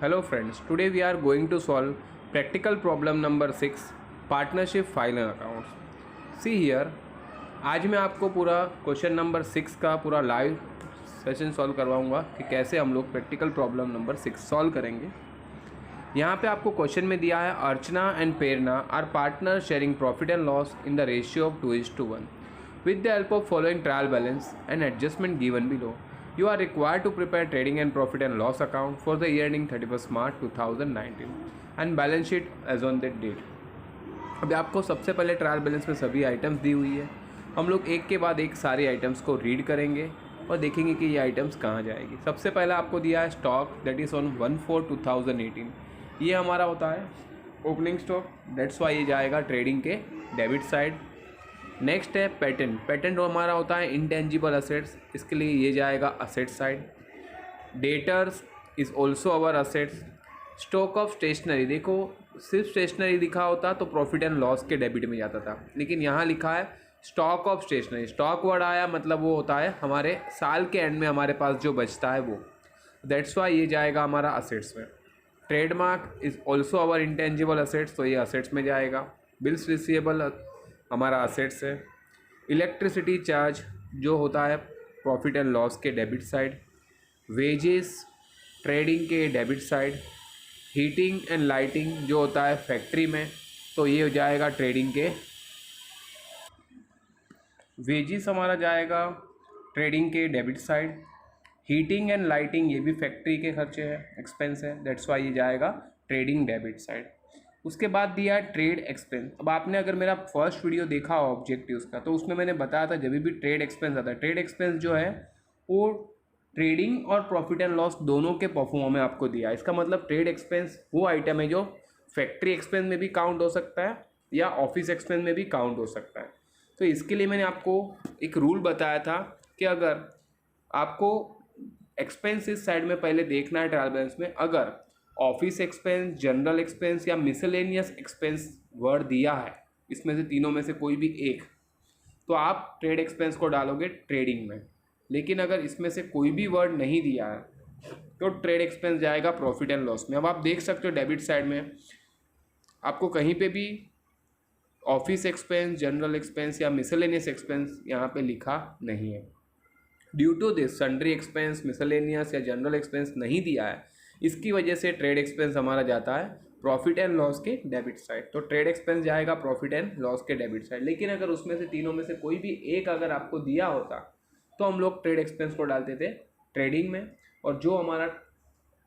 Hello friends, today we are going to solve practical problem number 6 partnership file and accounts. See here, आज मैं आपको पूरा question number 6 का पूरा live session solve करवाऊंगा कि कैसे हम लोग प्रैक्टिकल प्रॉब्लम नंबर 6 सॉल्व करेंगे। यहाँ पे आपको क्वेश्चन में दिया है Archana and Prerna are partner sharing profit and loss in the ratio of 2:1 with the help of following trial balance and adjustment given below. You are required to prepare trading and profit and loss account for the year ending 31st March 2019 and balance sheet as on that date. अभी आपको सबसे पहले trial balance में सभी items दी हुई है। हम लोग एक के बाद एक सारे आइटम्स को रीड करेंगे और देखेंगे कि ये आइटम्स कहाँ जाएगी। सबसे पहला आपको दिया है स्टॉक दैट इज़ ऑन 1/4/2018। ये हमारा होता है ओपनिंग स्टॉक, दैट्स वाई ये जाएगा ट्रेडिंग के डेबिट साइड। नेक्स्ट है पेटेंट हमारा होता है इंटेंजिबल असेट्स, इसके लिए ये जाएगा asset side. Debtors is also our assets. Stock of stationery, देखो सिर्फ स्टेशनरी लिखा होता तो प्रॉफिट एंड लॉस के डेबिट में जाता था, लेकिन यहाँ लिखा है stock of stationery. Stock word आया मतलब वो होता है हमारे साल के एंड में हमारे पास जो बचता है वो, दैट्स वाई ये जाएगा हमारा असेट्स में। Trademark is also our intangible assets, तो ये असेट्स में जाएगा। बिल्स रिसीवेबल हमारा असेट्स है। इलेक्ट्रिसिटी चार्ज जो होता है प्रॉफिट एंड लॉस के डेबिट साइड। वेजेस ट्रेडिंग के debit side. Heating and lighting जो होता है फैक्ट्री में, तो ये हो जाएगा ट्रेडिंग के। वेजेस हमारा जाएगा ट्रेडिंग के debit side. Heating and lighting ये भी फैक्ट्री के खर्चे हैं, एक्सपेंस है, दैट्स वाई ये जाएगा ट्रेडिंग डेबिट साइड। उसके बाद दिया है ट्रेड एक्सपेंस। अब आपने अगर मेरा फर्स्ट वीडियो देखा हो ऑब्जेक्टिव्स का, तो उसमें मैंने बताया था जब भी ट्रेड एक्सपेंस आता है, ट्रेड एक्सपेंस जो है वो ट्रेडिंग और प्रॉफिट एंड लॉस दोनों के परफॉर्म में आपको दिया है। इसका मतलब ट्रेड एक्सपेंस वो आइटम है जो फैक्ट्री एक्सपेंस में भी काउंट हो सकता है या ऑफिस एक्सपेंस में भी काउंट हो सकता है। तो इसके लिए मैंने आपको एक रूल बताया था कि अगर आपको एक्सपेंस इस साइड में पहले देखना है ट्रायल बैलेंस में, अगर ऑफिस एक्सपेंस, जनरल एक्सपेंस या मिसलेनियस एक्सपेंस वर्ड दिया है, इसमें से तीनों में से कोई भी एक, तो आप ट्रेड एक्सपेंस को डालोगे ट्रेडिंग में। लेकिन अगर इसमें से कोई भी वर्ड नहीं दिया है तो ट्रेड एक्सपेंस जाएगा प्रॉफिट एंड लॉस में। अब आप देख सकते हो डेबिट साइड में आपको कहीं पे भी ऑफिस एक्सपेंस, जनरल एक्सपेंस या मिसलेनियस एक्सपेंस यहाँ पे लिखा नहीं है। Due to this sundry expense, miscellaneous या जनरल एक्सपेंस नहीं दिया है, इसकी वजह से ट्रेड एक्सपेंस हमारा जाता है प्रॉफिट एंड लॉस के डेबिट साइड। तो ट्रेड एक्सपेंस जाएगा प्रॉफिट एंड लॉस के डेबिट साइड। लेकिन अगर उसमें से तीनों में से कोई भी एक अगर आपको दिया होता तो हम लोग ट्रेड एक्सपेंस को डालते थे ट्रेडिंग में, और जो हमारा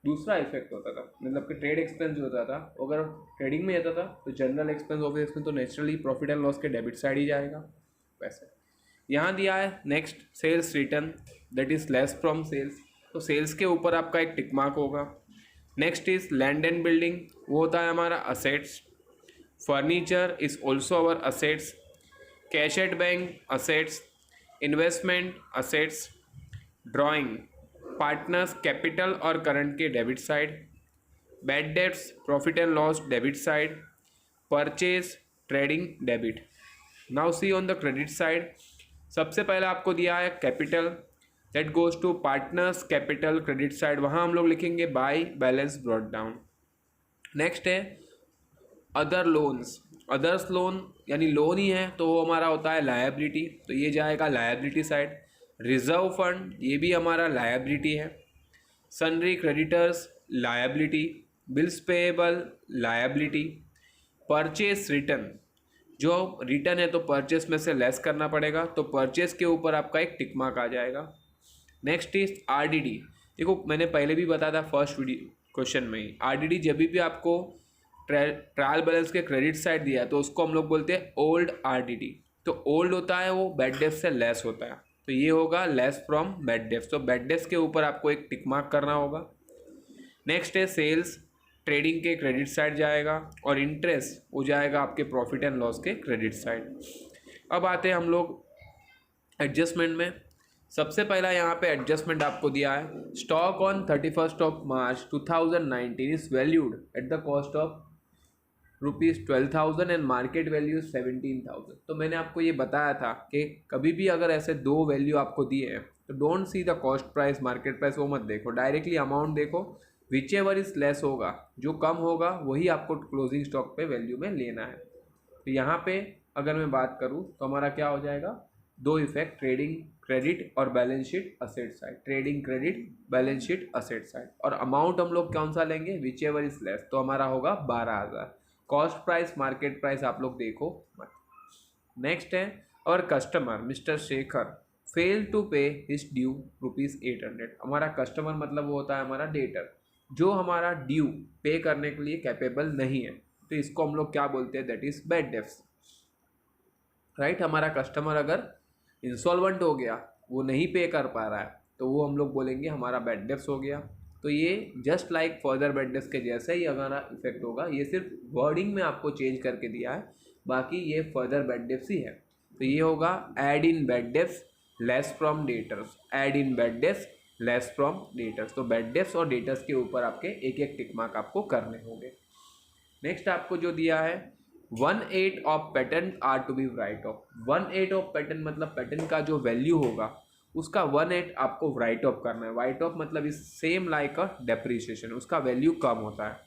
दूसरा इफेक्ट होता था, मतलब कि ट्रेड एक्सपेंस जो होता था अगर ट्रेडिंग में जाता था तो जनरल एक्सपेंस, ऑफिस एक्सपेंस, तो नेचुरली प्रॉफिट एंड लॉस के डेबिट साइड ही जाएगा। वैसे यहाँ दिया है next sales return that is less from sales, तो सेल्स के ऊपर आपका एक टिक मार्क होगा। Next is land and building, वो होता है हमारा assets. Furniture is also our assets. Cash at bank assets. Investment assets. Drawing partners capital और करंट के debit side. Bad dates profit and loss debit side. Purchase trading debit. Now see on the credit side, सबसे पहले आपको दिया है capital that goes to partners capital credit side, वहाँ हम लोग लिखेंगे by balance brought down. Next है अदर लोन्स। अदर्स लोन यानी लोन ही है तो वो हमारा होता है लायबिलिटी, तो ये जाएगा लायबिलिटी साइड। रिजर्व फंड ये भी हमारा लायबिलिटी है। Sundry creditors liability. Bills payable liability. Purchase return, जो रिटर्न है तो परचेस में से लेस करना पड़ेगा, तो परचेस के ऊपर आपका एक टिक मार्क आ जाएगा। Next is RDD. देखो मैंने पहले भी बताया था फर्स्ट वीडियो क्वेश्चन में ही, आरडीडी जब भी आपको ट्रायल बैलेंस के क्रेडिट साइड दिया तो उसको हम लोग बोलते हैं ओल्ड आरडीडी। तो ओल्ड होता है वो बैड डेप्थ से लेस होता है, तो ये होगा लेस फ्रॉम बैड डेप्थ, तो बैड डेप्थ के ऊपर आपको एक टिक मार्क करना होगा। नेक्स्ट है सेल्स, ट्रेडिंग के क्रेडिट साइड जाएगा, और इंटरेस्ट वो जाएगा आपके प्रॉफिट एंड लॉस के क्रेडिट साइड। अब आते हैं हम लोग एडजस्टमेंट में। सबसे पहला यहाँ पे एडजस्टमेंट आपको दिया है stock on 31st March 2019 is valued at the cost of ₹12,000 and market value 17,000। तो मैंने आपको ये बताया था कि कभी भी अगर ऐसे दो वैल्यू आपको दिए हैं तो don't see the cost price market price, वो मत देखो, डायरेक्टली अमाउंट देखो विच एवर इज लेस होगा, जो कम होगा वही आपको क्लोजिंग स्टॉक पे वैल्यू में लेना है। तो यहाँ पे अगर मैं बात करूँ तो हमारा क्या हो जाएगा, दो इफेक्ट, ट्रेडिंग क्रेडिट और balance sheet asset side, trading credit balance sheet asset side. और अमाउंट हम लोग कौन सा लेंगे, विच एवर इज लेस, तो हमारा होगा 12,000। कॉस्ट प्राइस मार्केट प्राइस आप लोग देखो मत। नेक्स्ट है और customer mister Shekhar fail to pay his due ₹800। हमारा कस्टमर मतलब वो होता है हमारा डेटर, जो हमारा ड्यू पे करने के लिए कैपेबल नहीं है, तो इसको हम लोग क्या बोलते हैं, that is bad debts, right. हमारा कस्टमर अगर इंसॉल्वेंट हो गया, वो नहीं पे कर पा रहा है, तो वो हम लोग बोलेंगे हमारा बैड डेब्ट्स हो गया। तो ये just like further bad debts के जैसा ही हमारा इफेक्ट होगा, ये सिर्फ वर्डिंग में आपको चेंज करके दिया है, बाकी ये फर्दर बैड डेब्ट्स ही है। तो ये होगा add in bad debts less from debtors, add in bad debts less from debtors. तो बैड डेब्ट्स और डेटर्स के ऊपर आपके एक एक टिक मार्क आपको करने होंगे। नेक्स्ट आपको जो दिया है 1/8 of patent are to be write off. 1/8 of patent मतलब पेटेंट का जो वैल्यू होगा उसका 1/8 आपको राइट ऑफ करना है। राइट ऑफ मतलब is same like a depreciation, उसका वैल्यू कम होता है।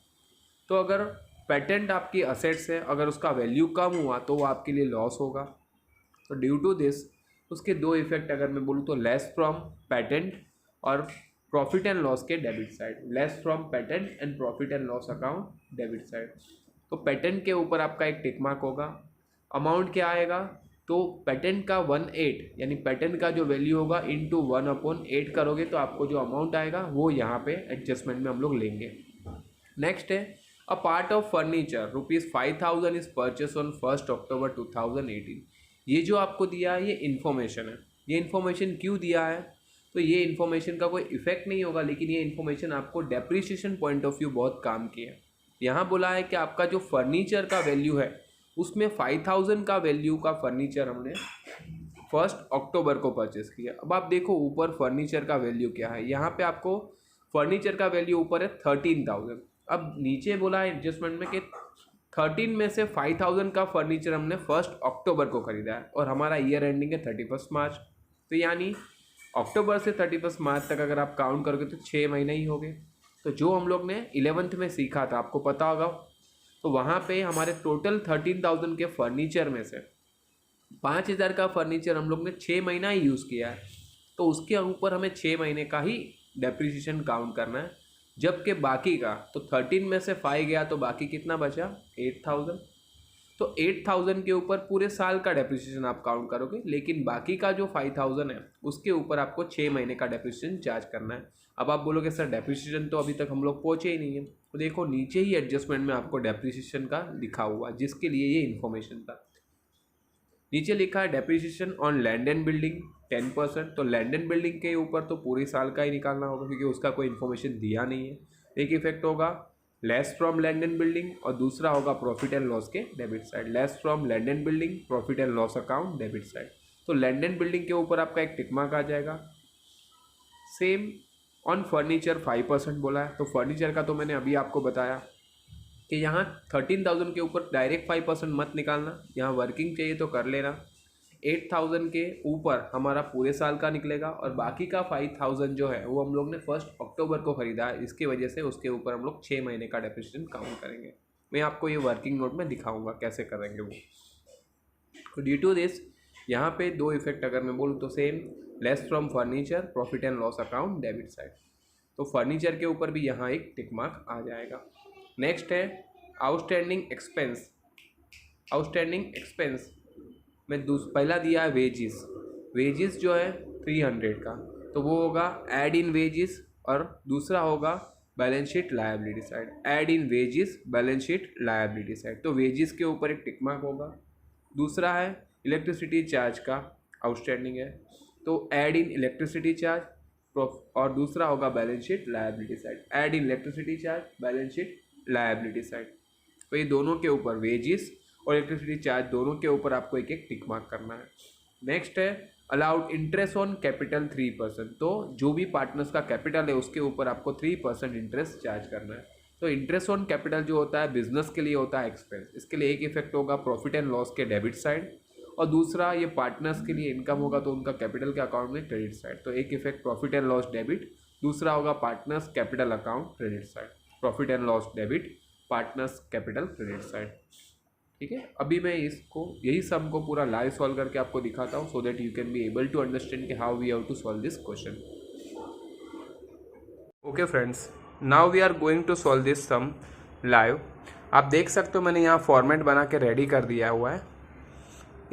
तो अगर पेटेंट आपकी असेट्स है, अगर उसका वैल्यू कम हुआ तो वो आपके लिए लॉस होगा। तो ड्यू टू दिस उसके दो इफेक्ट अगर मैं बोलूँ तो लेस फ्रॉम पेटेंट और प्रॉफिट एंड लॉस के debit side, less from patent and profit and loss account debit side. तो पेटेंट के ऊपर आपका एक टिक मार्क होगा। अमाउंट क्या आएगा, तो पेटेंट का 1/8 यानी पेटेंट का जो वैल्यू होगा इंटू 1/8 करोगे तो आपको जो अमाउंट आएगा वो यहाँ पे एडजस्टमेंट में हम लोग लेंगे। नेक्स्ट है a part of furniture ₹5,000 is purchase on 1 अक्टूबर 2018। ये जो आपको दिया है ये इन्फॉर्मेशन है। ये इन्फॉर्मेशन क्यों दिया है, तो ये इन्फॉर्मेशन का कोई इफेक्ट नहीं होगा, लेकिन ये इन्फॉर्मेशन आपको डेप्रीशिएशन पॉइंट ऑफ व्यू बहुत काम की है। यहाँ बोला है कि आपका जो फर्नीचर का वैल्यू है उसमें 5,000 का वैल्यू का फर्नीचर हमने 1 अक्टूबर को परचेस किया। अब आप देखो ऊपर फर्नीचर का वैल्यू क्या है, यहाँ पे आपको फर्नीचर का वैल्यू ऊपर है 13,000। अब नीचे बोला है एडजस्टमेंट में कि 13 में से 5,000 का फर्नीचर हमने 1 अक्टूबर को खरीदा है और हमारा ईयर एंडिंग है 31 मार्च। तो यानी अक्टूबर से 31 मार्च तक अगर आप काउंट करोगे तो 6 महीने ही हो गए। तो जो हम लोग ने 11th में सीखा था आपको पता होगा, तो वहाँ पे हमारे टोटल 13,000 के फर्नीचर में से 5,000 का फर्नीचर हम लोग ने 6 महीना ही यूज़ किया है, तो उसके ऊपर हमें 6 महीने का ही डेप्रीशिएशन काउंट करना है। जबकि बाकी का तो 13 में से 5 गया तो बाकी कितना बचा 8,000। तो 8,000 के ऊपर पूरे साल का डेप्रीशिएशन आप काउंट करोगे, लेकिन बाकी का जो 5,000 है उसके ऊपर आपको 6 महीने का डेप्रीशिएशन चार्ज करना है। अब आप बोलोगे सर डेप्रीशिएशन तो अभी तक हम लोग पहुँचे ही नहीं है, तो देखो नीचे ही एडजस्टमेंट में आपको डेप्रीशिएशन का लिखा हुआ, जिसके लिए ये इन्फॉर्मेशन था। नीचे लिखा है depreciation on land and building 10%। तो लैंड एंड बिल्डिंग के ऊपर तो पूरे साल का ही निकालना होगा क्योंकि उसका कोई इन्फॉर्मेशन दिया नहीं है। एक इफेक्ट होगा less from land and building और दूसरा होगा प्रॉफिट एंड लॉस के debit side, less from land and building profit and loss account debit side. तो लैंड एंड बिल्डिंग के ऊपर आपका एक टिक मार्क आ जाएगा। सेम ऑन फर्नीचर 5% बोला है, तो फर्नीचर का तो मैंने अभी आपको बताया कि यहाँ 13,000 के ऊपर डायरेक्ट 5% मत निकालना, यहाँ वर्किंग चाहिए तो कर लेना। 8,000 के ऊपर हमारा पूरे साल का निकलेगा और बाकी का 5,000 जो है वो हम लोग ने 1 अक्टूबर को ख़रीदा है, इसकी वजह से उसके ऊपर हम लोग 6 महीने का डेप्रीशिएशन काउंट करेंगे। मैं आपको ये वर्किंग नोट में दिखाऊंगा कैसे करेंगे वो। तो ड्यू टू दिस यहाँ पे दो इफेक्ट अगर मैं बोलूँ तो same, less from furniture profit and loss account debit side. तो फर्नीचर के ऊपर भी यहाँ एक टिक मार्क आ जाएगा। नेक्स्ट है आउटस्टैंडिंग एक्सपेंस। आउटस्टैंडिंग एक्सपेंस में पहला दिया है वेजिस। वेजिस जो है 300 का, तो वो होगा ऐड इन वेजिस, और दूसरा होगा balance sheet liability side, add in wages balance sheet liability side. तो वेजिस के ऊपर एक टिक मार्क होगा। दूसरा है इलेक्ट्रिसिटी चार्ज का आउटस्टैंडिंग है, तो ऐड इन इलेक्ट्रिसिटी चार्ज, और दूसरा होगा balance sheet liability side, add in electricity charge balance sheet liability side. तो ये दोनों के ऊपर वेजिस और इलेक्ट्रिसिटी चार्ज दोनों के ऊपर आपको एक एक टिक मार्क करना है। नेक्स्ट है अलाउड इंटरेस्ट ऑन कैपिटल 3%। तो जो भी पार्टनर्स का कैपिटल है उसके ऊपर आपको 3% इंटरेस्ट चार्ज करना है। तो इंटरेस्ट ऑन कैपिटल जो होता है बिजनेस के लिए होता है एक्सपेंस, इसके लिए एक इफेक्ट होगा प्रॉफिट एंड लॉस के डेबिट साइड, और दूसरा ये पार्टनर्स के लिए इनकम होगा तो उनका कैपिटल के अकाउंट में क्रेडिट साइड। तो एक effect profit and loss debit, दूसरा होगा partners capital account credit side, profit and loss debit, partners capital credit side. ठीक है, अभी मैं इसको यही सम को पूरा लाइव सॉल्व करके आपको दिखाता हूँ, so that you can be able to understand कि how we have to solve this question. Okay friends, now we are going to solve this sum live. आप देख सकते हो मैंने यहाँ फॉर्मेट बना के रेडी कर दिया हुआ है।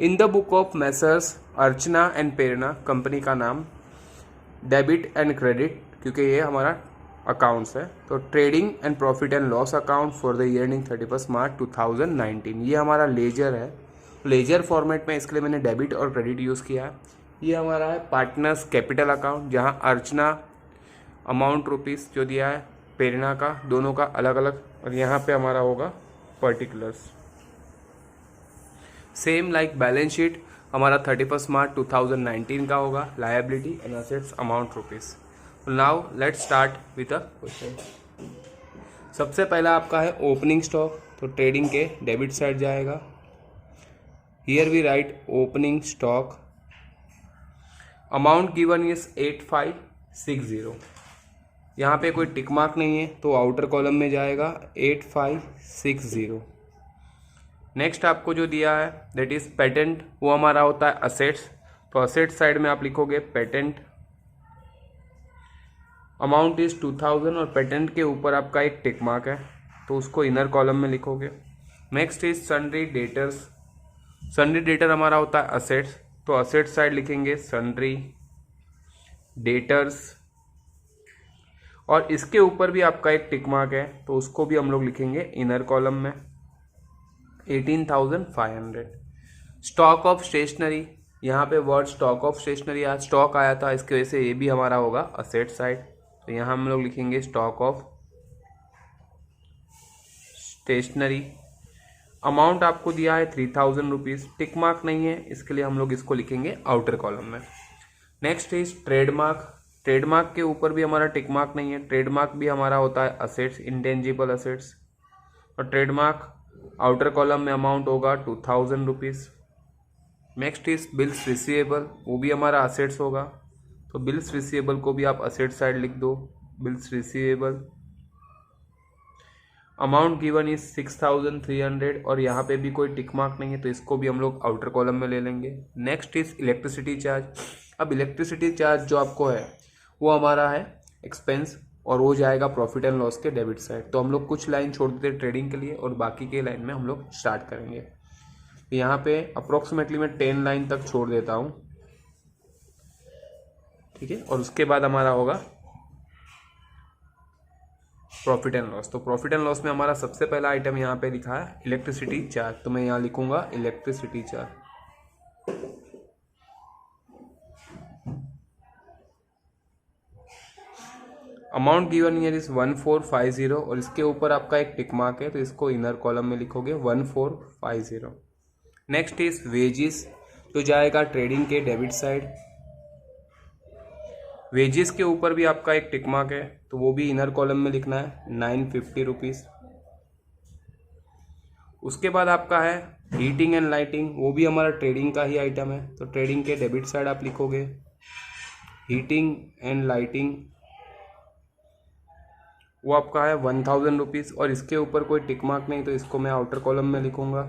In the book of Messrs Archana and Prerna, company का नाम, डेबिट एंड क्रेडिट, क्योंकि ये हमारा अकाउंट्स है, तो trading and profit and loss account for the year ending 31 March 2019, ये हमारा लेजर है। लेजर फॉर्मेट में इसके लिए मैंने डेबिट और क्रेडिट यूज़ किया है। ये हमारा है पार्टनर्स कैपिटल अकाउंट, जहाँ अर्चना अमाउंट रुपीज़ जो दिया है, प्रेरणा का, दोनों का अलग अलग, और यहाँ पे हमारा होगा particulars. Same like balance sheet हमारा 31 मार्च 2019 का होगा, liability and assets amount rupees. Now let's start with a question. सबसे पहला आपका है ओपनिंग स्टॉक, तो ट्रेडिंग के डेबिट साइड जाएगा। Here we write opening stock, amount given is 8560। यहाँ पे कोई टिक मार्क नहीं है तो आउटर कॉलम में जाएगा 8560। नेक्स्ट आपको जो दिया है दैट इज पेटेंट, वो हमारा होता है असेट्स, तो असेट साइड में आप लिखोगे पेटेंट, अमाउंट इज 2000 और पेटेंट के ऊपर आपका एक टिक मार्क है तो उसको इनर कॉलम में लिखोगे। Next is sundry debtors, sundry debtor हमारा होता है असेट्स, तो असेट साइड लिखेंगे सन्ड्री डेटर्स, और इसके ऊपर भी आपका एक टिक मार्क है तो उसको भी हम लोग लिखेंगे इनर कॉलम में 18,500। स्टॉक ऑफ स्टेशनरी, यहाँ पे वर्ड स्टॉक ऑफ स्टेशनरी आज स्टॉक आया था, इसकी वजह से ये भी हमारा होगा असेट साइड, तो यहाँ हम लोग लिखेंगे स्टॉक ऑफ स्टेशनरी। अमाउंट आपको दिया है 3000 रुपीज़, टिक मार्क नहीं है इसके लिए हम लोग इसको लिखेंगे आउटर कॉलम में। नेक्स्ट इज ट्रेडमार्क, ट्रेडमार्क के ऊपर भी हमारा टिक मार्क नहीं है, ट्रेडमार्क भी हमारा होता है असेट्स, इंटेंजिबल असेट्स, और ट्रेडमार्क आउटर कॉलम में अमाउंट होगा 2000 rupees. Next is bills receivable, वो भी हमारा असेट्स होगा, तो बिल्स रिसीवेबल को भी आप असेट साइड लिख दो, bills receivable. Amount given is 6300 और यहाँ पे भी कोई टिक मार्क नहीं है तो इसको भी हम लोग आउटर कॉलम में ले लेंगे। नेक्स्ट इज इलेक्ट्रिसिटी चार्ज, अब इलेक्ट्रिसिटी चार्ज जो आपको है वो हमारा है एक्सपेंस और वो जाएगा प्रॉफिट एंड लॉस के डेबिट साइड, तो हम लोग कुछ लाइन छोड़ देते हैं ट्रेडिंग के लिए और बाकी के लाइन में हम लोग स्टार्ट करेंगे। तो यहाँ पे अप्रोक्सीमेटली मैं 10 लाइन तक छोड़ देता हूँ, ठीक है, और उसके बाद हमारा होगा प्रॉफिट एंड लॉस। तो प्रॉफिट एंड लॉस में हमारा सबसे पहला आइटम यहाँ पे लिखा है इलेक्ट्रिसिटी चार्ज, तो मैं यहाँ लिखूंगा electricity charge. Amount given year is 1450 और इसके ऊपर आपका एक टिक मार्क है तो इसको इनर कॉलम में लिखोगे 1450। नेक्स्ट इज वेजिस, तो जाएगा ट्रेडिंग के डेबिट साइड। वेजिस के ऊपर भी आपका एक टिक मार्क है तो वो भी इनर कॉलम में लिखना है 950 रुपीज़। उसके बाद आपका है हीटिंग एंड लाइटिंग, वो भी हमारा ट्रेडिंग का ही आइटम है, तो ट्रेडिंग के डेबिट साइड आप लिखोगे हीटिंग एंड लाइटिंग, वो आपका है 1000 रुपीज़ और इसके ऊपर कोई टिक मार्क नहीं तो इसको मैं आउटर कॉलम में लिखूंगा।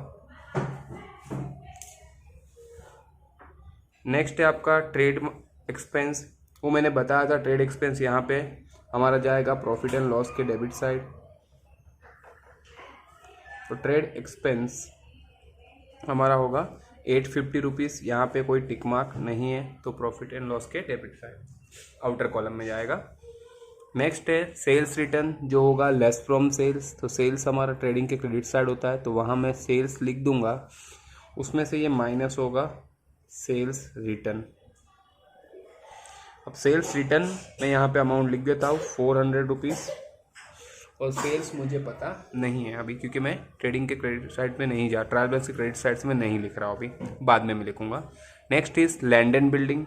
नेक्स्ट है आपका ट्रेड एक्सपेंस, वो मैंने बताया था ट्रेड एक्सपेंस यहाँ पे हमारा जाएगा प्रॉफिट एंड लॉस के डेबिट साइड, तो ट्रेड एक्सपेंस हमारा होगा 850 रुपीज़, यहाँ पे कोई टिक मार्क नहीं है तो प्रॉफिट एंड लॉस के डेबिट साइड आउटर कॉलम में जाएगा। नेक्स्ट है सेल्स रिटर्न, जो होगा लेस फ्रॉम सेल्स, तो सेल्स हमारा ट्रेडिंग के क्रेडिट साइड होता है तो वहाँ मैं सेल्स लिख दूंगा, उसमें से ये माइनस होगा सेल्स रिटर्न। अब सेल्स रिटर्न मैं यहाँ पे अमाउंट लिख देता हूँ 400 रुपीज़, और सेल्स मुझे पता नहीं है अभी क्योंकि मैं ट्रेडिंग के क्रेडिट साइड में नहीं जा, ट्रायल बैलेंस के क्रेडिट साइड से मैं नहीं लिख रहा हूँ अभी, बाद में मैं लिखूंगा। Next is land and building,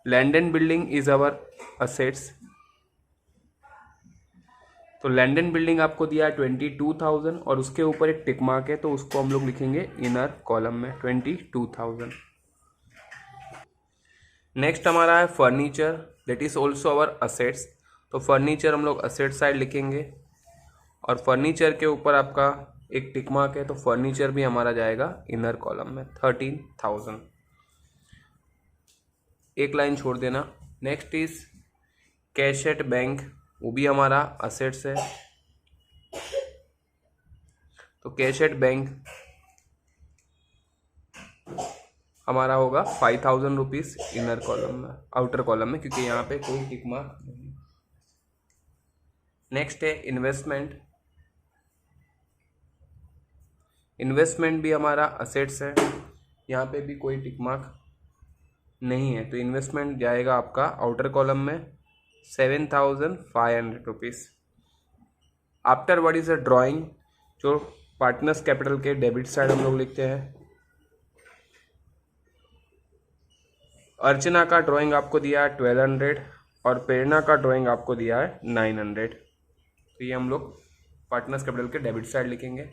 land and building is our assets, तो लैंड एंड बिल्डिंग आपको दिया है 22,000 और उसके ऊपर एक टिक मार्क है तो उसको हम लोग लिखेंगे इनर कॉलम में 22,000। नेक्स्ट हमारा है furniture, that is also our assets, तो फर्नीचर हम लोग असेट साइड लिखेंगे और फर्नीचर के ऊपर आपका एक टिक मार्क है, तो फर्नीचर भी हमारा जाएगा इनर कॉलम में 13,000, एक लाइन छोड़ देना। Next is cash at bank, वो भी हमारा असेट्स है, तो कैश एट बैंक हमारा होगा 5,000 रुपीज़ इनर कॉलम में, आउटर कॉलम में, क्योंकि यहाँ पे कोई टिक मार्क नहीं। नेक्स्ट है इन्वेस्टमेंट, इन्वेस्टमेंट भी हमारा असेट्स है, यहाँ पे भी कोई टिक मार्क नहीं है, तो इन्वेस्टमेंट जाएगा आपका आउटर कॉलम में 7,500 rupees. After what is a drawing, जो पार्टनर्स कैपिटल के डेबिट साइड हम लोग लिखते हैं। अर्चना का ड्राइंग आपको दिया है 1200 और प्रेरणा का ड्राइंग आपको दिया है 900, तो ये हम लोग पार्टनर्स कैपिटल के डेबिट साइड लिखेंगे।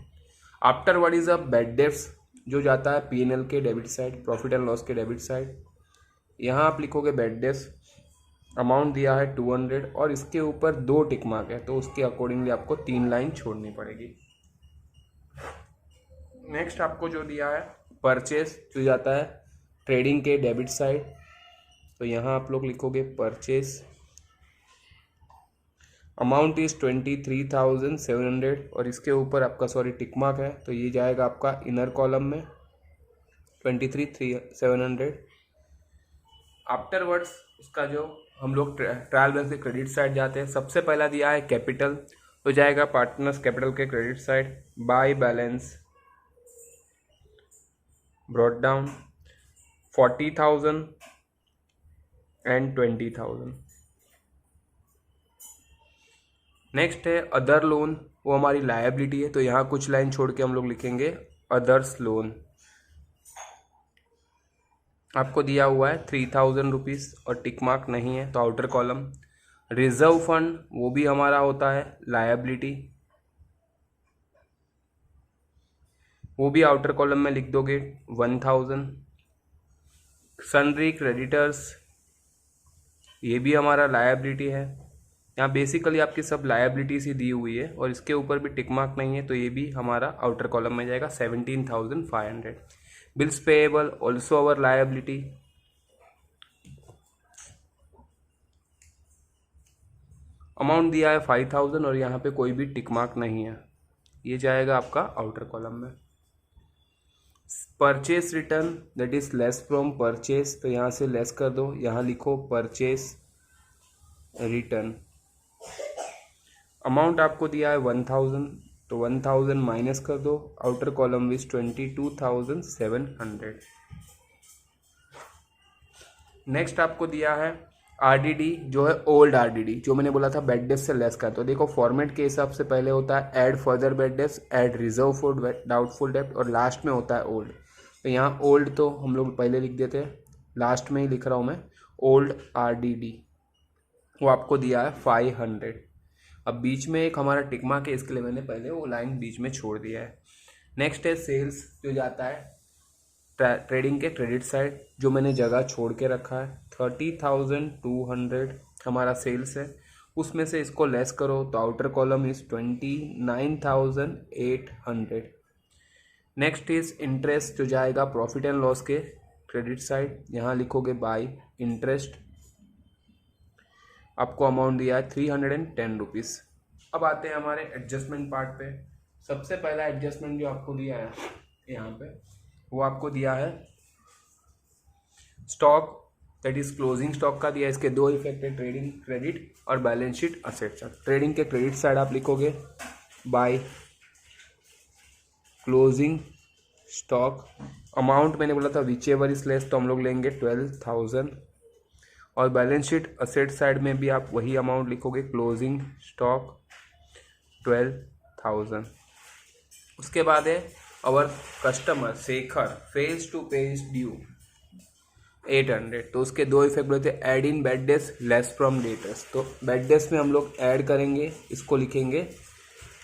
After what is a bad debts, जो जाता है पीएनएल के debit side, profit and loss के डेबिट साइड। यहाँ आप लिखोगे बैड डेब्ट्स, अमाउंट दिया है 200 और इसके ऊपर 2 टिक मार्क है, तो उसके अकॉर्डिंगली आपको 3 लाइन छोड़नी पड़ेगी। नेक्स्ट आपको जो दिया है परचेस, जो जाता है ट्रेडिंग के डेबिट साइड, तो यहाँ आप लोग लिखोगे परचेस, अमाउंट इज 23,700 और इसके ऊपर आपका टिक मार्क है, तो ये जाएगा आपका इनर कॉलम में 23,700। आफ्टरवर्ड्स उसका जो हम लोग ट्रायल बैलेंस के क्रेडिट साइड जाते हैं, सबसे पहला दिया है कैपिटल, तो जाएगा पार्टनर्स कैपिटल के credit side, bye balance brought down 40,000 and 20,000। Next है अदर लोन, वो हमारी लायबिलिटी है, तो यहाँ कुछ लाइन छोड़ के हम लोग लिखेंगे अदर्स लोन, आपको दिया हुआ है 3,000 रुपीज़ और टिक मार्क नहीं है, तो आउटर कॉलम। रिजर्व फंड, वो भी हमारा होता है लायबिलिटी, वो भी आउटर कॉलम में लिख दोगे 1,000। सन्ड्री क्रेडिटर्स, ये भी हमारा लायबिलिटी है, यहाँ बेसिकली आपकी सब लायबिलिटीज ही दी हुई है और इसके ऊपर भी टिक मार्क नहीं है, तो ये भी हमारा आउटर कॉलम में जाएगा 17,500। बिल्स पेएबल ऑल्सो अवर लायबिलिटी, अमाउंट दिया है 5,000 और यहाँ पे कोई भी टिक मार्क नहीं है, ये जाएगा आपका आउटर कॉलम में। Purchase return, that is less from purchase, तो यहाँ से लेस कर दो, यहाँ लिखो परचेस रिटर्न। अमाउंट आपको दिया है 1,000, तो 1,000 माइनस कर दो, आउटर कॉलम विज 22,700। नेक्स्ट आपको दिया है आरडीडी, जो है ओल्ड आरडीडी, जो मैंने बोला था बैड डेब्ट से लेस का, तो देखो फॉर्मेट के हिसाब से पहले होता है add further bad debts, add reserve for doubtful डेब्ट और लास्ट में होता है ओल्ड। तो यहाँ ओल्ड तो हम लोग पहले लिख देते हैं, लास्ट में ही लिख रहा हूँ मैं ओल्ड आरडीडी, वो आपको दिया है 500। अब बीच में एक हमारा टिक मार्क है, इसके लिए मैंने पहले वो लाइन बीच में छोड़ दिया है। नेक्स्ट है सेल्स, जो जाता है ट्रेडिंग के क्रेडिट साइड, जो मैंने जगह छोड़ के रखा है 30,200 हमारा सेल्स है, उसमें से इसको लेस करो तो outer column is 29,800। Next is interest, जो जाएगा प्रॉफिट एंड लॉस के क्रेडिट साइड, यहाँ लिखोगे बाय इंटरेस्ट, आपको अमाउंट दिया है 310 रुपीज़। अब आते हैं हमारे एडजस्टमेंट पार्ट पे। सबसे पहला एडजस्टमेंट जो आपको दिया है यहाँ पे, वो आपको दिया है stock, that is closing stock का दिया है। इसके 2 इफेक्ट है, ट्रेडिंग क्रेडिट और बैलेंस शीट असेट्स। ट्रेडिंग के क्रेडिट साइड आप लिखोगे बाय क्लोजिंग स्टॉक, अमाउंट मैंने बोला था विच एवर इज लेस, तो हम लोग लेंगे 12,000 और बैलेंस शीट असेट साइड में भी आप वही अमाउंट लिखोगे क्लोजिंग स्टॉक 12,000। उसके बाद है अवर customer Shekhar fails to pay his due 800, तो उसके 2 इफेक्ट बोलते हैं add in bad days less from debtors, तो बैड डेज में हम लोग ऐड करेंगे, इसको लिखेंगे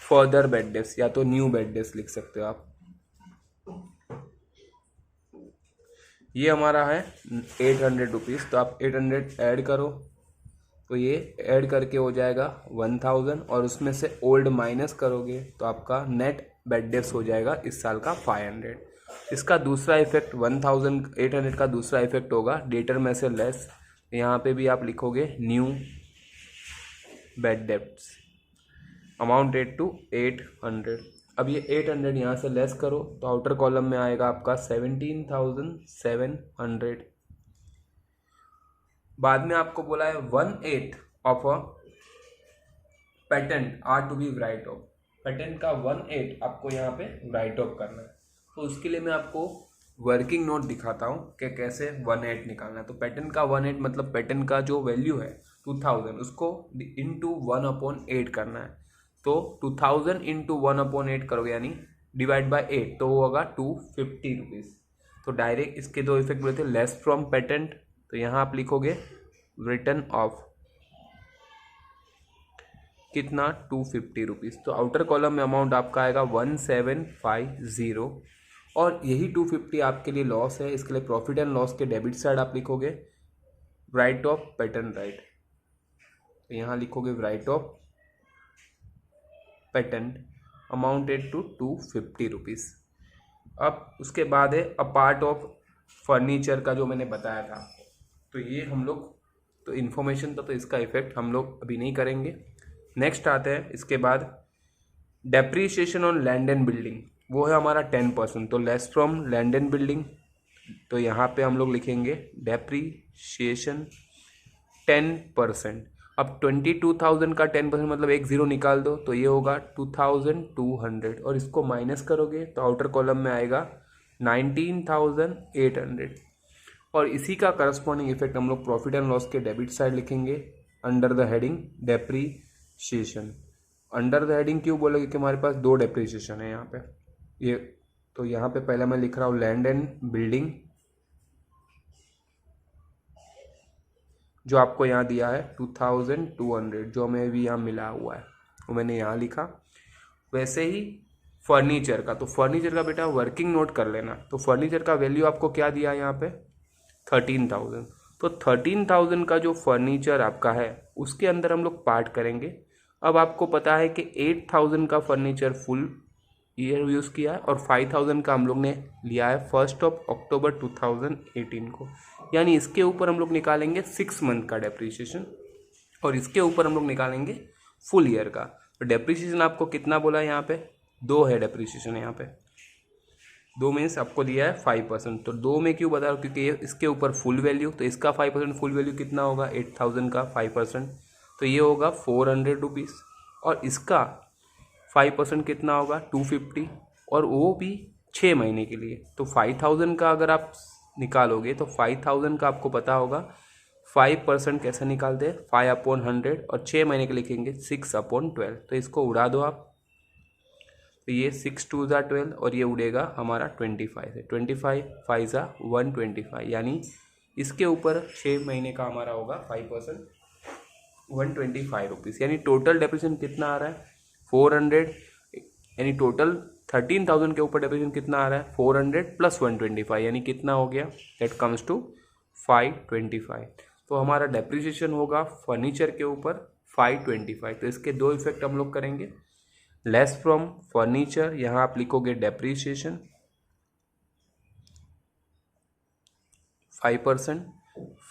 फर्दर बैड डेज या तो न्यू बैड डेज लिख सकते हो आप। ये हमारा है 800 रुपीज़, तो आप 800 ऐड करो, तो ये ऐड करके हो जाएगा 1000 और उसमें से ओल्ड माइनस करोगे तो आपका नेट बेड डेप्स हो जाएगा इस साल का 500। इसका दूसरा इफेक्ट 1800 का दूसरा इफेक्ट होगा डेटर में से लेस। यहाँ पे भी आप लिखोगे new bad debts amounted to 800। अब ये 800 यहाँ से लेस करो तो आउटर कॉलम में आएगा आपका 17,700। बाद में आपको बोला है 1/8 of a patent are to be write off. Patent का 1/8 आपको यहाँ पे राइट ऑफ करना है। तो उसके लिए मैं आपको वर्किंग नोट दिखाता हूँ कि कैसे 1/8 निकालना है। तो पेटेंट का 1/8 मतलब पेटेंट का जो वैल्यू है 2000 उसको इंटू 1/8 करना है। तो 2000 इंटू 1/8 करोगे यानी डिवाइड बाय 8 तो वो होगा 250 रुपीज़। तो डायरेक्ट इसके दो इफेक्ट बोले थे, लेस फ्रॉम पेटेंट तो यहाँ आप लिखोगे रिटर्न ऑफ कितना 250 रुपीज़। तो आउटर कॉलम में अमाउंट आपका आएगा 1750 और यही 250 आपके लिए लॉस है। इसके लिए प्रॉफिट एंड लॉस के डेबिट साइड आप लिखोगे राइट ऑफ पेटेंट राइट। तो यहाँ लिखोगे write off patent amounted to 250 rupees. अब उसके बाद है अ पार्ट ऑफ फर्नीचर का जो मैंने बताया था। तो ये हम लोग तो इन्फॉर्मेशन था तो इसका इफेक्ट हम लोग अभी नहीं करेंगे। नेक्स्ट आते हैं इसके बाद depreciation on land and building, वो है हमारा 10%। तो less from land and building तो यहाँ पे हम लोग लिखेंगे डेप्रीशिएशन 10%। अब 22,000 का 10% मतलब एक ज़ीरो निकाल दो तो ये होगा 2200 और इसको माइनस करोगे तो आउटर कॉलम में आएगा 19,800 और इसी का करस्पॉन्डिंग इफेक्ट हम लोग प्रॉफिट एंड लॉस के डेबिट साइड लिखेंगे under the heading depreciation. Under the heading क्यों बोलोगे कि हमारे पास दो डेप्रीशिएशन है यहाँ पे ये। तो यहाँ पे पहले मैं लिख रहा हूँ लैंड एंड बिल्डिंग जो आपको यहाँ दिया है 2200 जो हमें भी यहाँ मिला हुआ है वो मैंने यहाँ लिखा। वैसे ही फर्नीचर का, तो फर्नीचर का बेटा वर्किंग नोट कर लेना। तो फर्नीचर का वैल्यू आपको क्या दिया है यहाँ पे 13,000। तो 13,000 का जो फर्नीचर आपका है उसके अंदर हम लोग पार्ट करेंगे। अब आपको पता है कि 8,000 का फर्नीचर फुल ईयर यूज़ किया है और 5,000 का हम लोग ने लिया है 1 अक्टूबर 2018 को, यानी इसके ऊपर हम लोग निकालेंगे 6 मंथ का डेप्रीशिएशन और इसके ऊपर हम लोग निकालेंगे फुल ईयर का। तो डेप्रीशिएशन आपको कितना बोला है यहाँ पे 2 है डेप्रीशिएशन यहाँ पे 2 मीन्स आपको दिया है 5%। तो 2 में क्यों बता रहा हूँ क्योंकि ये इसके ऊपर फुल वैल्यू, तो इसका 5% फुल वैल्यू कितना होगा 8,000 का 5% तो ये होगा 400 रुपीज़ और इसका 5% कितना होगा 250 और वो भी 6 महीने के लिए। तो 5,000 का अगर आप निकालोगे तो 5,000 का आपको पता होगा 5% कैसे निकालते हैं 5/100 और 6 महीने के लिखेंगे 6/12। तो इसको उड़ा दो आप तो ये 6 2 ज़ा 12 और ये उड़ेगा हमारा 25 है 25 5 ज़ा 125 यानी इसके ऊपर 6 महीने का हमारा होगा 5% 125 रुपीज़। यानी टोटल डेप्रीशिएशन कितना आ रहा है 400 यानी टोटल 13,000 के ऊपर डेप्रीशिएशन कितना आ रहा है 400 प्लस 125 यानी कितना हो गया दैट कम्स टू 525। तो हमारा डेप्रीशिएशन होगा फर्नीचर के ऊपर 525। तो इसके दो इफेक्ट हम लोग करेंगे लेस फ्रॉम फर्नीचर यहाँ आप लिखोगे डेप्रीशिएशन 5%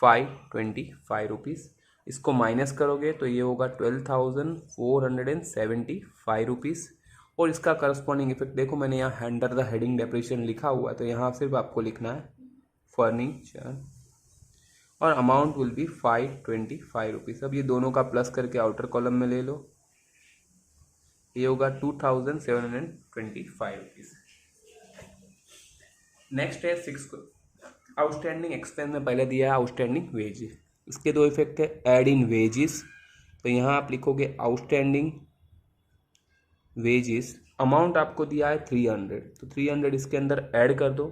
525 रुपीज़। इसको माइनस करोगे तो ये होगा 12,475 रुपीज़ और इसका करस्पॉन्डिंग इफेक्ट देखो मैंने यहाँ अंडर द हेडिंग डेप्रीशिएशन लिखा हुआ है तो यहाँ सिर्फ आपको लिखना है फर्नीचर और अमाउंट विल बी 525 रुपीज़। अब ये दोनों का प्लस करके आउटर कॉलम में ले लो ये होगा 2,725 रुपीज़। नेक्स्ट है 6 आउटस्टैंडिंग एक्सपेंस में पहले दिया है आउटस्टैंडिंग वेजेस। इसके दो इफेक्ट है ऐड इन वेजेस। तो यहाँ आप लिखोगे आउटस्टैंडिंग वेजेस अमाउंट आपको दिया है 300 तो 300 इसके अंदर ऐड कर दो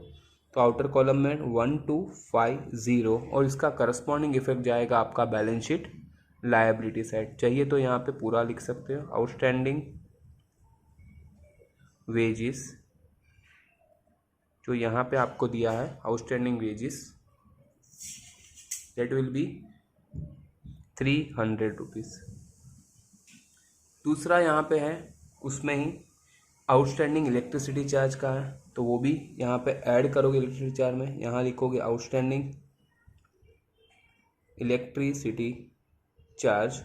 तो आउटर कॉलम में 1250 और इसका करस्पॉन्डिंग इफेक्ट जाएगा आपका बैलेंस शीट लायबिलिटी साइड। चाहिए तो यहाँ पे पूरा लिख सकते हो आउटस्टैंडिंग वेजेस जो यहाँ पे आपको दिया है outstanding wages that will be 300 rupees. दूसरा यहाँ पे है उसमें ही आउटस्टैंडिंग इलेक्ट्रिसिटी चार्ज का है, तो वो भी यहाँ पे ऐड करोगे इलेक्ट्रिसिटी चार्ज में। यहाँ लिखोगे आउटस्टैंडिंग इलेक्ट्रिसिटी चार्ज,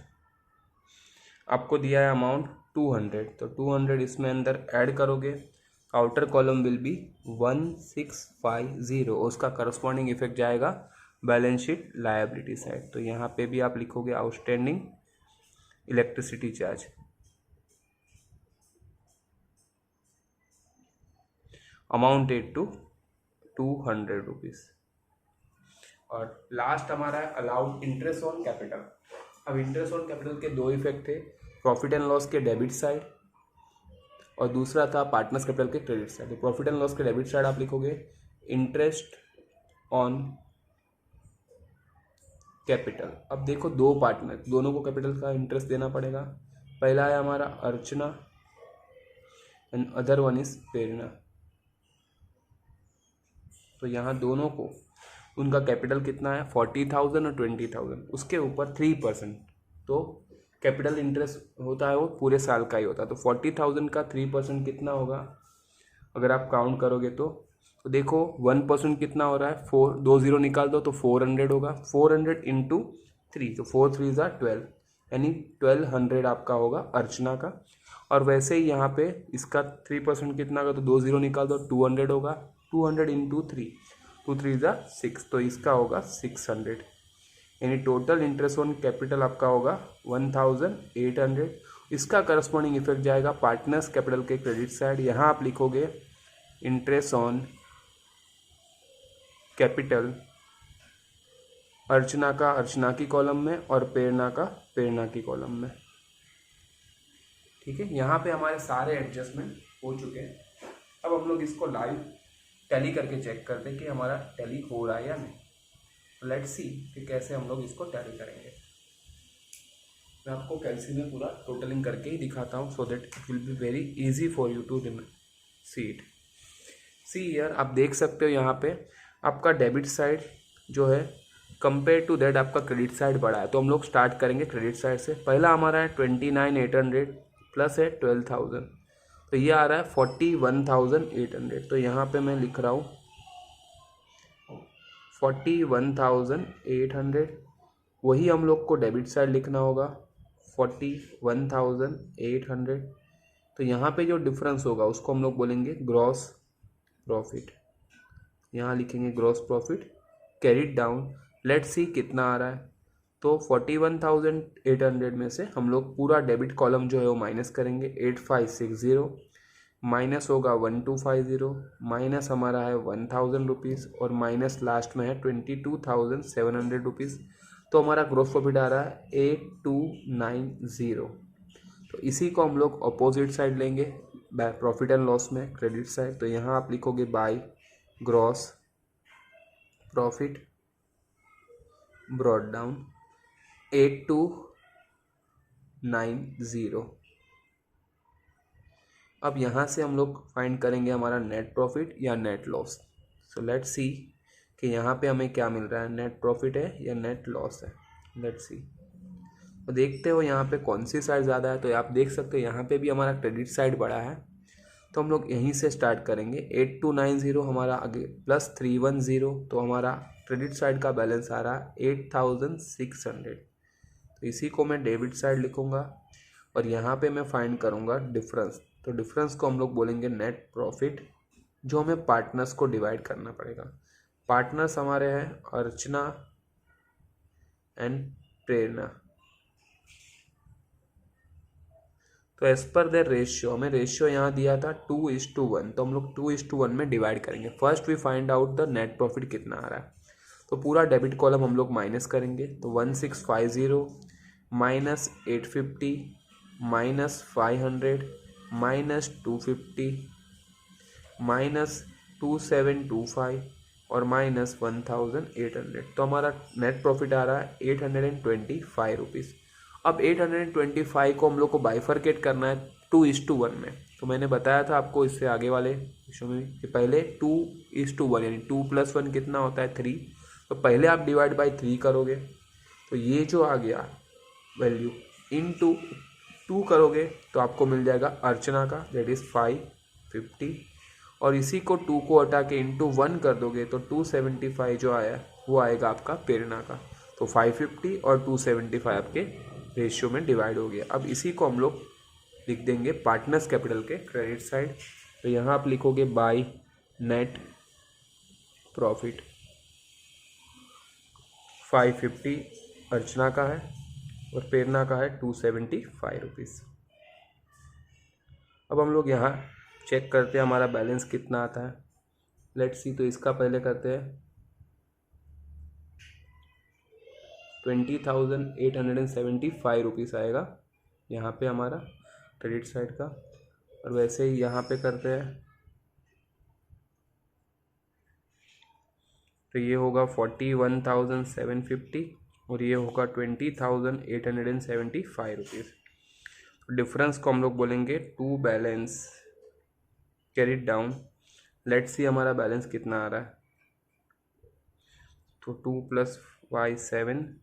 आपको दिया है अमाउंट 200, तो 200 इसमें अंदर ऐड करोगे। आउटर कॉलम विल बी 1650, उसका करस्पॉन्डिंग इफेक्ट जाएगा बैलेंस शीट लायबिलिटी साइड। तो यहाँ पे भी आप लिखोगे outstanding electricity charge, amounted to 200 rupees. और लास्ट हमारा है अलाउड इंटरेस्ट ऑन कैपिटल। अब इंटरेस्ट ऑन कैपिटल के दो इफेक्ट थे, प्रॉफिट एंड लॉस के डेबिट साइड और दूसरा था पार्टनर्स कैपिटल के क्रेडिट साइड। तो प्रॉफिट एंड लॉस के डेबिट साइड आप लिखोगे इंटरेस्ट ऑन कैपिटल। अब देखो दो पार्टनर, दोनों को कैपिटल का इंटरेस्ट देना पड़ेगा। पहला है हमारा अर्चना एंड अदर वन इज प्रेरणा। तो यहाँ दोनों को उनका कैपिटल कितना है 40,000 और 20,000, उसके ऊपर 3%। तो कैपिटल इंटरेस्ट होता है वो पूरे साल का ही होता है। तो 40,000 का 3% कितना होगा अगर आप काउंट करोगे तो देखो 1% कितना हो रहा है, 4, 2 0 निकाल दो तो 400 होगा। 400 इंटू 3, तो 4 3 12, यानी 1200 आपका होगा अर्चना का। और वैसे ही यहाँ पे इसका 3% कितना होगा, तो 2 0 निकाल दो 200 होगा। 200 इंटू 3, 2 3 6, तो इसका होगा 600, यानी टोटल इंटरेस्ट ऑन कैपिटल आपका होगा 1800। इसका करस्पॉन्डिंग इफेक्ट जाएगा पार्टनर्स कैपिटल के क्रेडिट साइड। यहाँ आप लिखोगे इंटरेस्ट ऑन कैपिटल अर्चना का अर्चना की कॉलम में और प्रेरणा का प्रेरणा की कॉलम में। ठीक है, यहाँ पे हमारे सारे एडजस्टमेंट हो चुके हैं। अब हम लोग इसको लाइव टैली करके चेक करते हैं कि हमारा टैली हो रहा है या नहीं। लेट्स सी कि कैसे हम लोग इसको टैली करेंगे। मैं आपको कैलसी में पूरा टोटलिंग करके ही दिखाता हूँ, so that it will be very easy for you to see it. See here, आप देख सकते हो यहाँ पे आपका डेबिट साइड जो है कंपेयर टू दैट आपका क्रेडिट साइड बड़ा है। तो हम लोग स्टार्ट करेंगे क्रेडिट साइड से। पहला हमारा है 29,800 प्लस है 12,000, तो ये आ रहा है 41,800। तो यहाँ पे मैं लिख रहा हूँ 41,800, वही हम लोग को डेबिट साइड लिखना होगा 41,800। तो यहाँ पे जो डिफरेंस होगा उसको हम लोग बोलेंगे ग्रॉस प्रॉफिट। यहाँ लिखेंगे gross profit, carried down. Let's सी कितना आ रहा है। तो 41,800 में से हम लोग पूरा डेबिट कॉलम जो है वो माइनस करेंगे। 8560 माइनस होगा 1250, माइनस हमारा है 1,000 रुपीज़ और माइनस लास्ट में है 22,700 रुपीज़। तो हमारा ग्रॉस प्रॉफिट आ रहा है 8290। तो इसी को हम लोग अपोजिट साइड लेंगे प्रॉफिट एंड लॉस में, क्रेडिट साइड। तो यहाँ आप लिखोगे by gross profit brought down 8290। अब यहाँ से हम लोग फाइंड करेंगे हमारा नेट प्रॉफिट या net loss. So let's see कि यहाँ पे हमें क्या मिल रहा है, नेट प्रॉफिट है या नेट लॉस है। लेट्स सी, तो देखते हो यहाँ पे कौन सी साइड ज़्यादा है। तो आप देख सकते हो यहाँ पे भी हमारा क्रेडिट साइड बड़ा है, तो हम लोग यहीं से स्टार्ट करेंगे। 8290 हमारा आगे प्लस 310, तो हमारा क्रेडिट साइड का बैलेंस आ रहा है 8600। तो इसी को मैं डेबिट साइड लिखूँगा और यहाँ पे मैं फाइंड करूँगा डिफरेंस। तो डिफरेंस को हम लोग बोलेंगे नेट प्रॉफिट, जो हमें पार्टनर्स को डिवाइड करना पड़ेगा। पार्टनर्स हमारे हैं अर्चना एंड प्रेरणा। तो एज पर देयर रेशियो, हमें रेशियो यहाँ दिया था 2:1, तो हम लोग 2:1 में डिवाइड करेंगे। First we find out the net profit कितना आ रहा है। तो पूरा डेबिट कॉलम हम लोग माइनस करेंगे। तो 1650 माइनस 850 माइनस 500 माइनस 250 माइनस 2725 और माइनस 1800। तो हमारा नेट प्रॉफिट आ रहा है 825 रुपीज़। अब 825 को हम लोग को बाइफरकेट करना है 2:1 में। तो मैंने बताया था आपको इससे आगे वाले इशू में कि पहले 2:1 यानी 2 + 1 कितना होता है 3। तो पहले आप डिवाइड बाई 3 करोगे। तो ये जो आ गया वैल्यू इनटू 2 करोगे तो आपको मिल जाएगा अर्चना का, दैट इज़ 550, और इसी को 2 को हटा के इंटू 1 कर दोगे तो 275 जो आया वो आएगा आपका प्रेरणा का। तो 550 और 275 आपके रेशियो में डिवाइड हो गया। अब इसी को हम लोग लिख देंगे पार्टनर्स कैपिटल के क्रेडिट साइड। तो यहाँ आप लिखोगे बाय नेट प्रॉफिट 550 अर्चना का है और प्रेरणा का है 275 रुपीज़। अब हम लोग यहाँ चेक करते हैं हमारा बैलेंस कितना आता है। लेट्स सी, तो इसका पहले करते हैं 20,875 रुपीज़ आएगा यहाँ पे हमारा क्रेडिट साइड का। और वैसे ही यहाँ पे करते हैं तो ये होगा 41,750 और ये होगा 20,875 रुपीज़। डिफरेंस को हम लोग बोलेंगे to balance carried down. Let's see हमारा बैलेंस कितना आ रहा है। तो 2 + 5 7,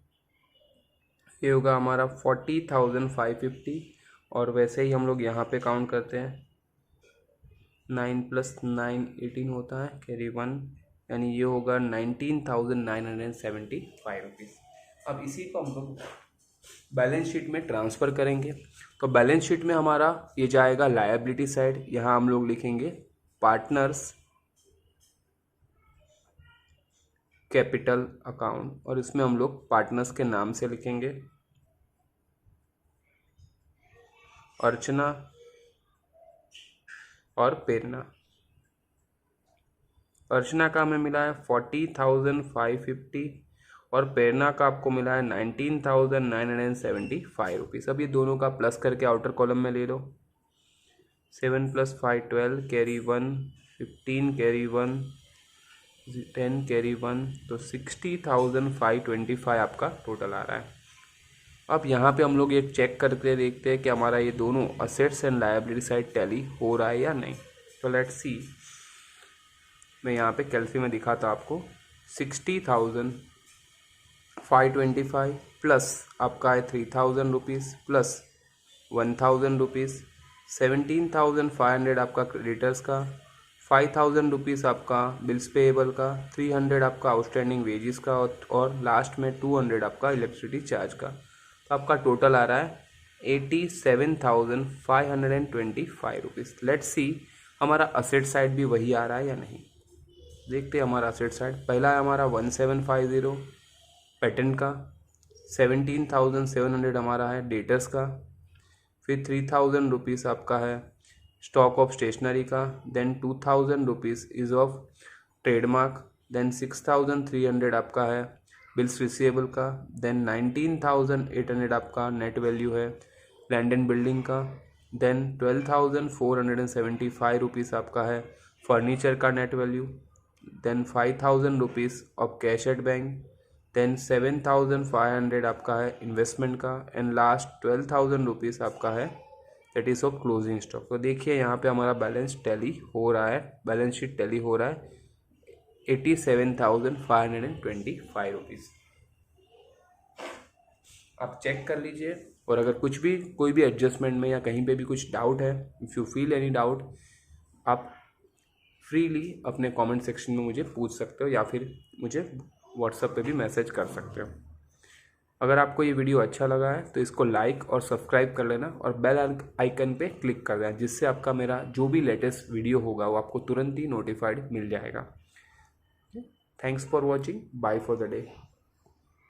ये होगा हमारा 40,550। और वैसे ही हम लोग यहाँ पे काउंट करते हैं 9 + 9 18 होता है, कैरी 1, यानी ये होगा 19,975 रुपीज़। अब इसी को हम लोग बैलेंस शीट में ट्रांसफ़र करेंगे। तो बैलेंस शीट में हमारा ये जाएगा लायबिलिटी साइड। यहाँ हम लोग लिखेंगे पार्टनर्स कैपिटल अकाउंट और इसमें हम लोग पार्टनर्स के नाम से लिखेंगे अर्चना और प्रेरणा। अर्चना का हमें मिला है 40,550 और प्रेरणा का आपको मिला है 19,975 रुपीज़। अब ये दोनों का प्लस करके आउटर कॉलम में ले लो। 7 + 5 12, कैरी 1 15, कैरी 1 10, कैरी 1, तो 60,525 आपका टोटल आ रहा है। अब यहाँ पे हम लोग ये चेक करके देखते हैं कि हमारा ये दोनों assets and liability side tally हो रहा है या नहीं। तो लेट्स सी, मैं यहाँ पे कैलसी में दिखाता आपको। 60,525 प्लस आपका है 3,000 रुपीज़ प्लस 1,000 रुपीज़, 17,500 आपका क्रेडिटर्स का, 5,000 रुपीज़ आपका बिल्स पेएबल का, 300 आपका आउटस्टैंडिंग वेजेस का और लास्ट में 200 आपका इलेक्ट्रिसिटी चार्ज का। तो आपका टोटल आ रहा है 87,525 रुपीज़। लेट्स सी हमारा असेट साइड भी वही आ रहा है या नहीं। देखते हैं हमारा असेट साइड। पहला है हमारा 1750 पेटेंट का, 17,700 हमारा है डेटर्स का, फिर 3,000 रुपीज़ आपका है स्टॉक ऑफ स्टेशनरी का, then 2,000 rupees is of trademark, then 6,300 आपका है बिल्स रिसीवेबल का, देन 19,800 आपका नेट वैल्यू है लैंड एंड बिल्डिंग का, देन 12,475 रुपीज़ आपका है फर्नीचर का net value, then 5,000 rupees of cash at bank, then 7,500 आपका है इन्वेस्टमेंट का, एंड लास्ट 12,000 रुपीज़ आपका है that is of closing stock. तो देखिए यहाँ पे हमारा बैलेंस टैली हो रहा है, बैलेंस शीट टैली हो रहा है 87,525 रुपीज़। आप चेक कर लीजिए और अगर कुछ भी कोई भी एडजस्टमेंट में या कहीं पे भी कुछ डाउट है, if you feel any doubt, आप फ्रीली अपने कमेंट सेक्शन में मुझे पूछ सकते हो या फिर मुझे व्हाट्सएप पे भी मैसेज कर सकते हो। अगर आपको ये वीडियो अच्छा लगा है तो इसको लाइक और सब्सक्राइब कर लेना और बेल आइकन पे क्लिक कर देना, जिससे आपका मेरा जो भी लेटेस्ट वीडियो होगा वो आपको तुरंत ही नोटिफाइड मिल जाएगा। Thanks for watching, bye for the day.